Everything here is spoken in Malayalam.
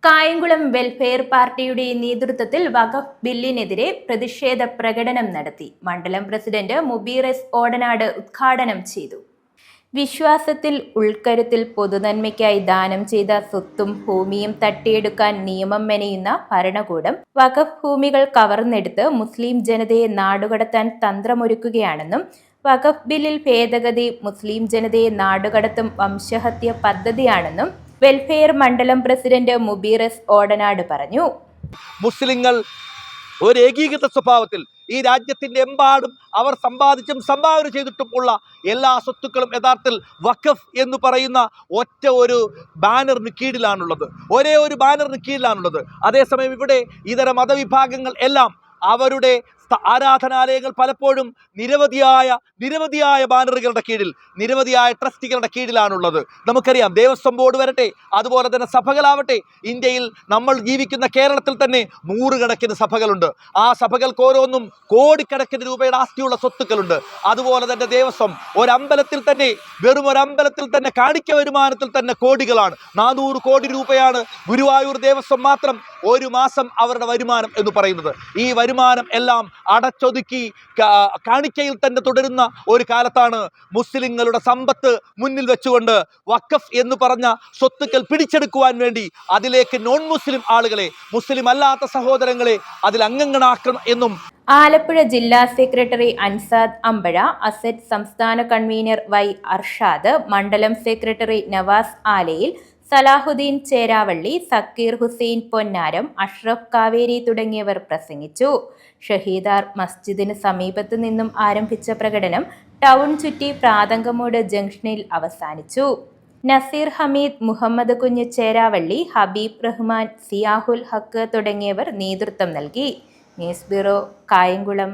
കായംകുളം വെൽഫെയർ പാർട്ടിയുടെ നേതൃത്വത്തിൽ വഖഫ് ബില്ലിനെതിരെ പ്രതിഷേധ പ്രകടനം നടത്തി. മണ്ഡലം പ്രസിഡന്റ് മുബീർ എസ് ഓടനാട് ഉദ്ഘാടനം ചെയ്തു. വിശ്വാസത്തിൽ ഉൾക്കരുത്തിൽ പൊതുനന്മയ്ക്കായി ദാനം ചെയ്ത സ്വത്തും ഭൂമിയും തട്ടിയെടുക്കാൻ നിയമം മെനയുന്ന ഭരണകൂടം വഖഫ് ഭൂമികൾ കവർന്നെടുത്ത് മുസ്ലിം ജനതയെ നാടുകടത്താൻ തന്ത്രമൊരുക്കുകയാണെന്നും വഖഫ് ബില്ലിൽ ഭേദഗതി മുസ്ലിം ജനതയെ നാടുകടത്തും വംശഹത്യ പദ്ധതിയാണെന്നും വെൽഫെയർ മണ്ഡലം പ്രസിഡന്റ് മുബീർ എസ് ഓടനാട് പറഞ്ഞു. മുസ്ലിങ്ങൾ ഒരു ഏകീകൃത സ്വഭാവത്തിൽ ഈ രാജ്യത്തിന്റെ എമ്പാടും അവർ സമ്പാദിച്ചും സംഭാവന ചെയ്തിട്ടുമുള്ള എല്ലാ സ്വത്തുക്കളും യഥാർത്ഥത്തിൽ വഖഫ് എന്ന് പറയുന്ന ഒറ്റ ഒരു ബാനറിന് കീഴിലാണുള്ളത്, ഒരേ ഒരു ബാനറിന് കീഴിലാണുള്ളത്. അതേസമയം ഇവിടെ ഇതര മതവിഭാഗങ്ങൾ എല്ലാം അവരുടെ ആരാധനാലയങ്ങൾ പലപ്പോഴും നിരവധിയായ ബാനറുകളുടെ കീഴിൽ, നിരവധിയായ ട്രസ്റ്റികളുടെ കീഴിലാണുള്ളത്. നമുക്കറിയാം, ദേവസ്വം ബോർഡ് വരട്ടെ, അതുപോലെ തന്നെ സഭകളാവട്ടെ. ഇന്ത്യയിൽ നമ്മൾ ജീവിക്കുന്ന കേരളത്തിൽ തന്നെ നൂറുകണക്കിന് സഭകളുണ്ട്. ആ സഭകൾക്ക് ഓരോന്നും കോടിക്കണക്കിന് രൂപയുടെ ആസ്തിയുള്ള സ്വത്തുക്കളുണ്ട്. അതുപോലെ തന്നെ ദേവസ്വം ഒരമ്പലത്തിൽ തന്നെ, വെറും ഒരമ്പലത്തിൽ തന്നെ കാണിക്ക വരുമാനത്തിൽ തന്നെ കോടികളാണ്. 400 കോടി രൂപയാണ് ഗുരുവായൂർ ദേവസ്വം മാത്രം ഒരു മാസം അവരുടെ വരുമാനം എന്ന് പറയുന്നത്. ഈ വരുമാനം എല്ലാം അടച്ചൊതുക്കി കാണിക്കയിൽ തന്നെ തുടരുന്ന ഒരു കാലത്താണ് മുസ്ലിങ്ങളുടെ സമ്പത്ത് മുന്നിൽ വെച്ചുകൊണ്ട് വഖഫ് എന്ന് പറഞ്ഞ സ്വത്തുക്കൾ പിടിച്ചെടുക്കുവാൻ വേണ്ടി അതിലേക്ക് നോൺ മുസ്ലിം ആളുകളെ, മുസ്ലിം അല്ലാത്ത സഹോദരങ്ങളെ അതിൽ അംഗങ്ങളാക്കണം എന്നും ആലപ്പുഴ ജില്ലാ സെക്രട്ടറി അൻസാദ് അമ്പഴ, അസറ്റ് സംസ്ഥാന കൺവീനർ വൈ അർഷാദ്, മണ്ഡലം സെക്രട്ടറി നവാസ് ആലയിൽ, സലാഹുദ്ദീൻ ചേരാവള്ളി, സക്കീർ ഹുസൈൻ പൊന്നാരം, അഷ്റഫ് കാവേരി തുടങ്ങിയവർ പ്രസംഗിച്ചു. ഷഹീദാർ മസ്ജിദിന് സമീപത്തു നിന്നും ആരംഭിച്ച പ്രകടനം ടൗൺ ചുറ്റി പ്രാതങ്കമൂട് ജംഗ്ഷനിൽ അവസാനിച്ചു. നസീർ ഹമീദ്, മുഹമ്മദ് കുഞ്ഞ് ചേരാവള്ളി, ഹബീബ് റഹ്മാൻ, സിയാഹുൽ ഹക്ക് തുടങ്ങിയവർ നേതൃത്വം നൽകി. News bureau, Kayamkulam.